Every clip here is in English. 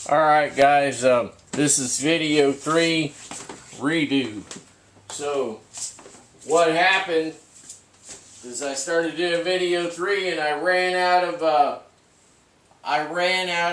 Alright guys, this is video 3 redo. So what happened is I started doing video 3 and I ran out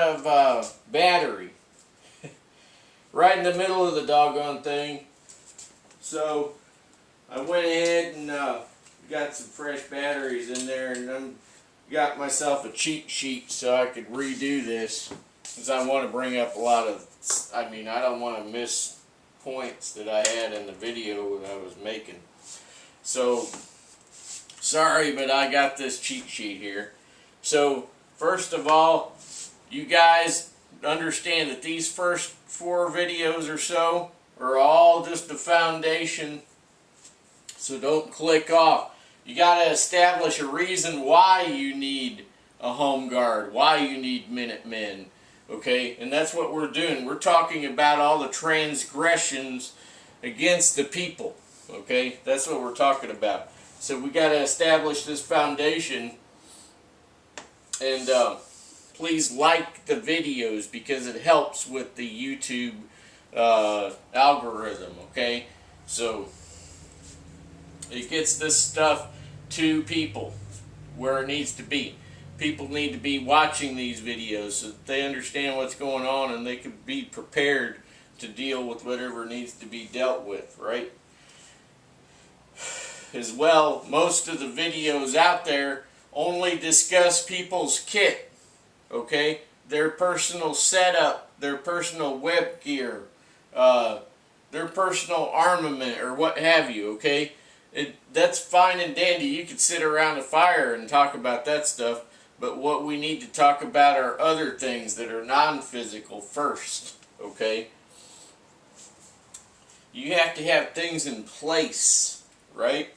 of battery right in the middle of the doggone thing. So I went ahead and got some fresh batteries in there, and then got myself a cheat sheet so I could redo this. Because I want to bring up a lot of, I don't want to miss points that I had in the video that I was making. So, sorry, but I got this cheat sheet here. So, first of all, you guys understand that these first 4 videos or so are all just the foundation. So don't click off. You got to establish a reason why you need a home guard, why you need MinuteMan. Okay, and that's what we're doing. We're talking about all the transgressions against the people. Okay, that's what we're talking about. So we got to establish this foundation, and please like the videos because it helps with the YouTube algorithm. Okay, so it gets this stuff to people where it needs to be. People need to be watching these videos so that they understand what's going on and they can be prepared to deal with whatever needs to be dealt with, right? As well, most of the videos out there only discuss people's kit, okay? Their personal setup, their personal web gear, their personal armament, or what have you, okay? That's fine and dandy. You could sit around a fire and talk about that stuff. But what we need to talk about are other things that are non-physical first, okay? You have to have things in place, right?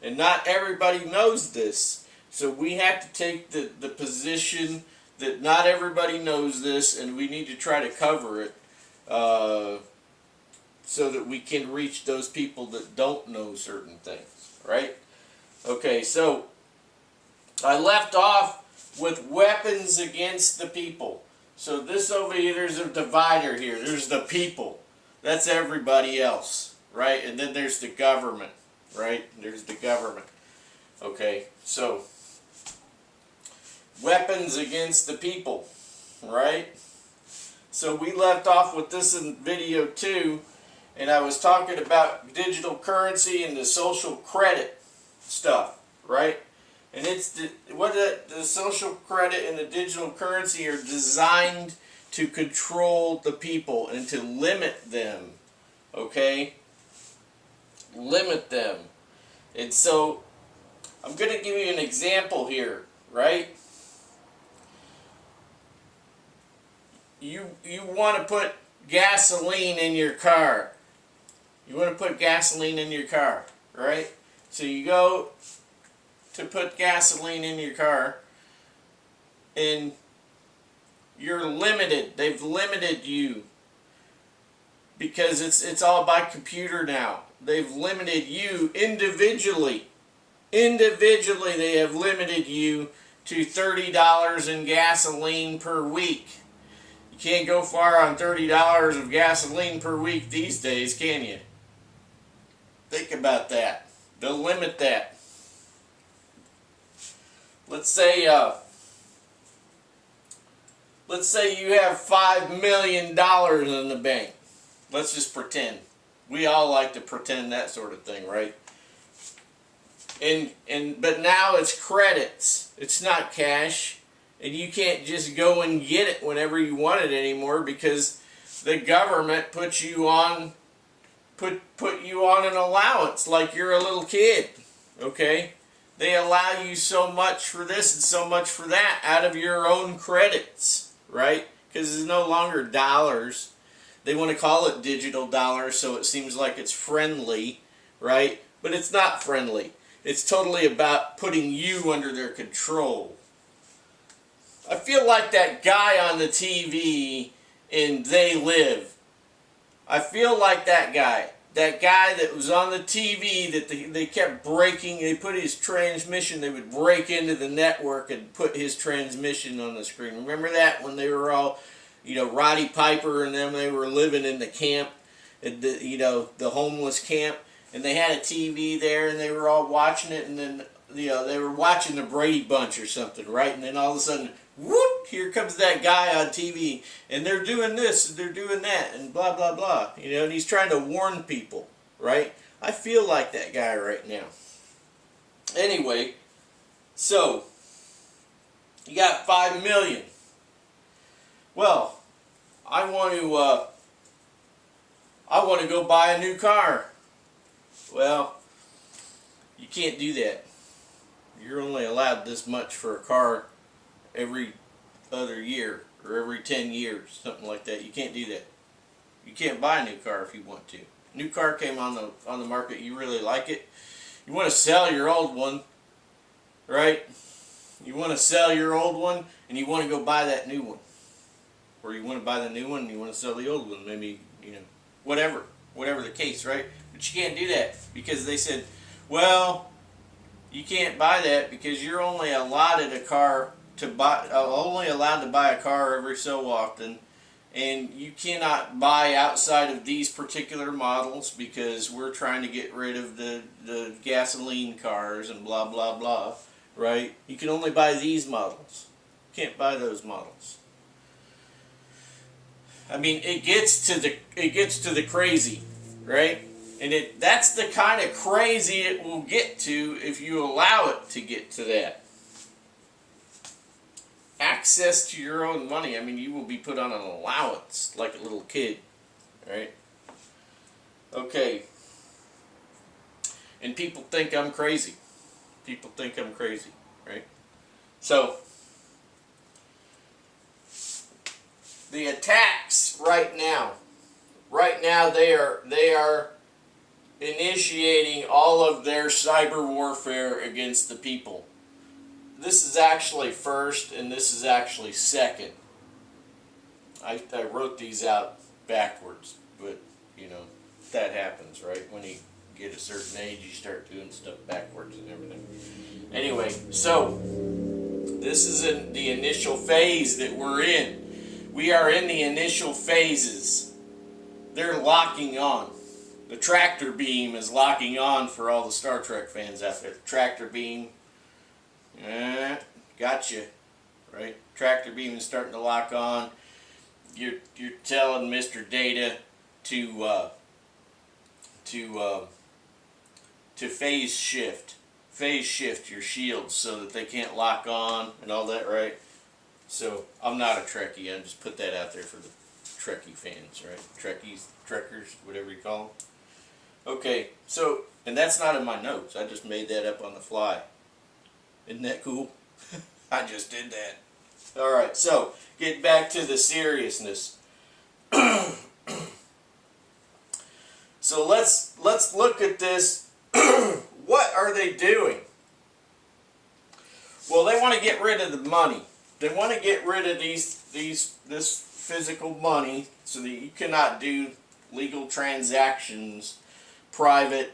And not everybody knows this. So we have to take the position that not everybody knows this, and we need to try to cover it so that we can reach those people that don't know certain things, right? Okay, so I left off with weapons against the people. So this over here, there's a divider here. There's the people. That's everybody else, right? And then there's the government, right? There's the government. Okay, so weapons against the people, right? So we left off with this in video 2, and I was talking about digital currency and the social credit stuff, right? And it's the social credit and the digital currency are designed to control the people and to limit them, okay? Limit them. And so I'm going to give you an example here, right? You want to put gasoline in your car. You want to put gasoline in your car, right? So you go to put gasoline in your car, and you're limited. They've limited you because it's all by computer now. They've limited you individually. Individually, they have limited you to $30 in gasoline per week. You can't go far on $30 of gasoline per week these days, can you? Think about that. They'll limit that. Let's say you have $5 million in the bank. Let's just pretend. We all like to pretend that sort of thing, right? But now it's credits. It's not cash, and you can't just go and get it whenever you want it anymore because the government puts you on put you on an allowance like you're a little kid, okay? They allow you so much for this and so much for that out of your own credits, right? Because it's no longer dollars. They want to call it digital dollars so it seems like it's friendly, right? But it's not friendly. It's totally about putting you under their control. I feel like that guy on the TV in They Live. I feel like that guy. That guy that was on the TV that they kept breaking, they put his transmission, they would break into the network and put his transmission on the screen. Remember that when they were all Roddy Piper and them, they were living in the camp, the homeless camp, and they had a TV there, and they were all watching it, and then, they were watching the Brady Bunch or something, right? And then all of a sudden, whoop, here comes that guy on TV, and they're doing this, and they're doing that, and blah, blah, blah, and he's trying to warn people, right? I feel like that guy right now. Anyway, so, you got 5 million. Well, I want to go buy a new car. Well, you can't do that. You're only allowed this much for a car every other year or every 10 years, something like that. You can't do that. You can't buy a new car if you want to. New car came on the market, you really like it. You want to sell your old one, right? You want to sell your old one and you want to go buy that new one. Or you want to buy the new one and you want to sell the old one, maybe, whatever the case, right? But you can't do that because they said, well, you can't buy that because you're only allotted a car to buy, only allowed to buy a car every so often, and you cannot buy outside of these particular models because we're trying to get rid of the gasoline cars and blah blah blah, right? You can only buy these models. You can't buy those models. I mean, it gets to the crazy, right? And that's the kind of crazy it will get to if you allow it to get to that. Access to your own money. I mean, you will be put on an allowance like a little kid, right? Okay. And people think I'm crazy. People think I'm crazy, right? So, the attacks right now they are initiating all of their cyber warfare against the people. This is actually first and this is actually second. I wrote these out backwards, but that happens, right? When you get a certain age, you start doing stuff backwards and everything. Anyway, so this is in the initial phase that we're in. We are in the initial phases. They're locking on. The tractor beam is locking on for all the Star Trek fans out there. The tractor beam, gotcha, right? Tractor beam is starting to lock on. You're telling Mr. Data to phase shift your shields so that they can't lock on and all that, right? So I'm not a Trekkie. I just put that out there for the Trekkie fans, right? Trekkies, Trekkers, whatever you call them. Okay, so, and that's not in my notes. I just made that up on the fly. Isn't that cool? I just did that. Alright, so, get back to the seriousness. So let's look at this. What are they doing? Well, they want to get rid of the money. They want to get rid of this physical money so that you cannot do legal transactions, private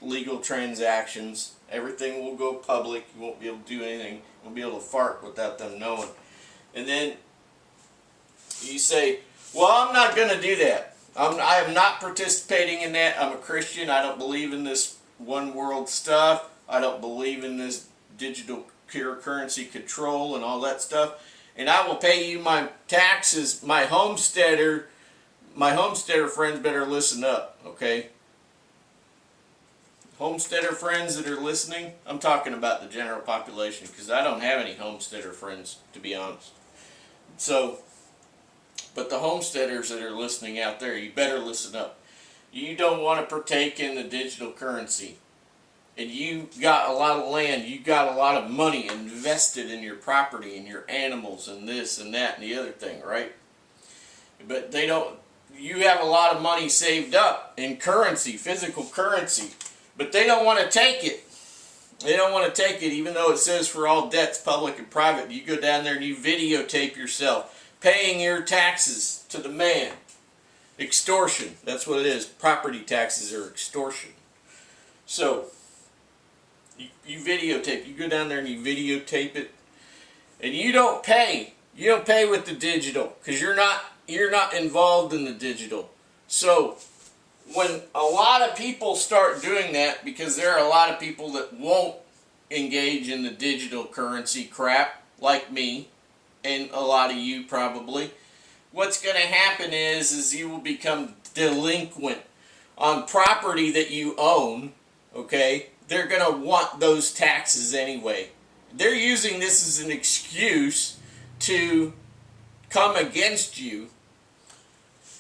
legal transactions. Everything will go public. You won't be able to do anything. You won't be able to fart without them knowing. And then you say, well, I'm not going to do that. I am not participating in that. I'm a Christian. I don't believe in this one world stuff. I don't believe in this digital currency control and all that stuff. And I will pay you my taxes. My homesteader friends better listen up, okay? Homesteader friends that are listening, I'm talking about the general population because I don't have any homesteader friends, to be honest. So, but the homesteaders that are listening out there, you better listen up. You don't want to partake in the digital currency. And you got a lot of land, you got a lot of money invested in your property and your animals and this and that and the other thing, right? But they don't, you have a lot of money saved up in currency, physical currency, but they don't want to take it. They don't want to take it even though it says for all debts, public and private. You go down there and you videotape yourself paying your taxes to the man. Extortion, that's what it is. Property taxes are extortion. So, you videotape, you go down there and you videotape it, and you don't pay You don't pay with the digital because you're not involved in the digital. So when a lot of people start doing that, because there are a lot of people that won't engage in the digital currency crap, like me and a lot of you probably, what's going to happen is you will become delinquent on property that you own. Okay, they're going to want those taxes anyway. They're using this as an excuse to come against you.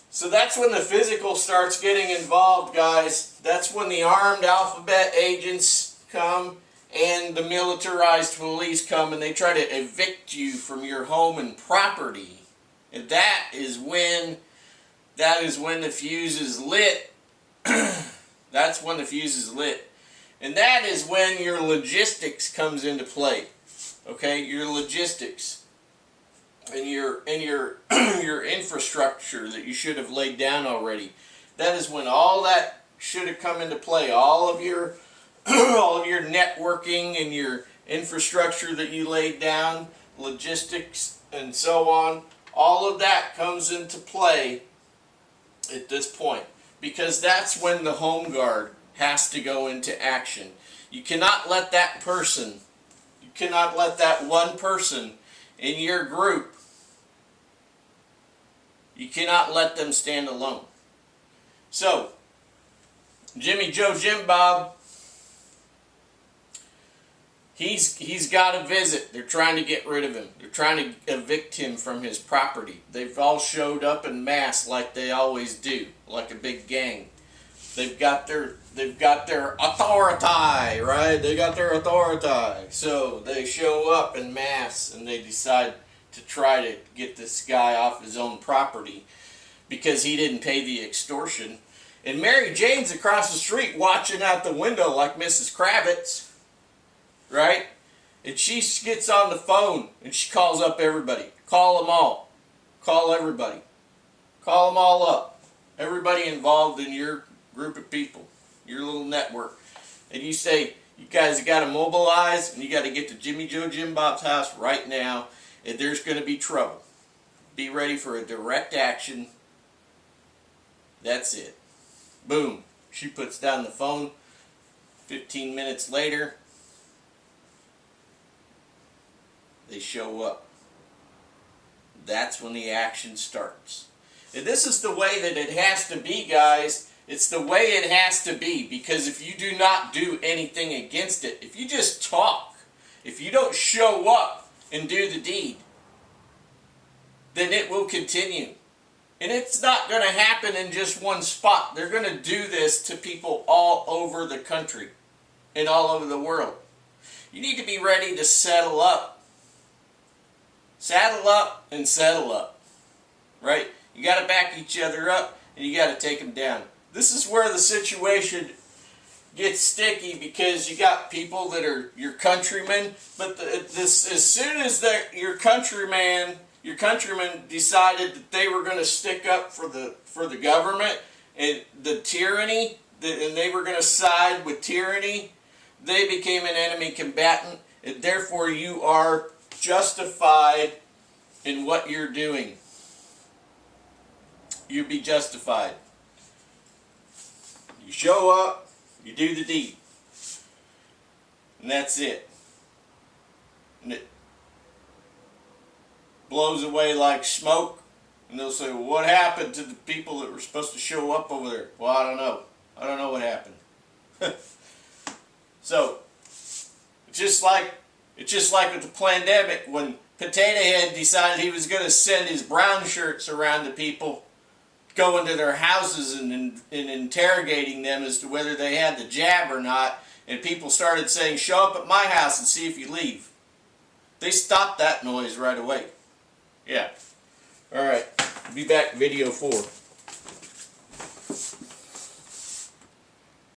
So that's when the physical starts getting involved, guys. That's when the armed alphabet agents come and the militarized police come and they try to evict you from your home and property. And that is when the fuse is lit. That's when the fuse is lit. And that is when your logistics comes into play. Okay, your logistics and your your infrastructure that you should have laid down already. That is when all that should have come into play. All of your all of your networking and your infrastructure that you laid down, logistics and so on, all of that comes into play at this point, because that's when the home guard has to go into action. You cannot let that person, you cannot let that one person in your group, you cannot let them stand alone. So, Jimmy Joe Jim Bob, he's got a visit. They're trying to get rid of him. They're trying to evict him from his property. They've all showed up en masse like they always do, like a big gang. They've got their authority, right? They got their authority. So they show up en masse and they decide to try to get this guy off his own property because he didn't pay the extortion. And Mary Jane's across the street watching out the window like Mrs. Kravitz, right? And she gets on the phone and she calls up everybody. Call them all. Call everybody. Call them all up. Everybody involved in your group of people, your little network. And you say, you guys got to mobilize and you got to get to Jimmy Joe Jim Bob's house right now, and there's going to be trouble. Be ready for a direct action. That's it. Boom. She puts down the phone. 15 minutes later, they show up. That's when the action starts. And this is the way that it has to be, guys. It's the way it has to be, because if you do not do anything against it, if you just talk, if you don't show up and do the deed, then it will continue. And it's not going to happen in just one spot. They're going to do this to people all over the country and all over the world. You need to be ready to settle up. Saddle up and settle up. Right? You got to back each other up and you got to take them down. This is where the situation gets sticky, because you got people that are your countrymen, but as soon as your countrymen decided that they were going to stick up for the government and the tyranny, and they were going to side with tyranny, they became an enemy combatant, and therefore you are justified in what you're doing. You be justified. You show up, you do the deed, and that's it. And it blows away like smoke, and they'll say, well, what happened to the people that were supposed to show up over there? Well, I don't know. I don't know what happened. So, it's just like with the pandemic, when Potato Head decided he was going to send his brown shirts around to people, going to their houses and interrogating them as to whether they had the jab or not, and people started saying, show up at my house and see if you leave. They stopped that noise right away. Yeah. Alright, be back, video 4.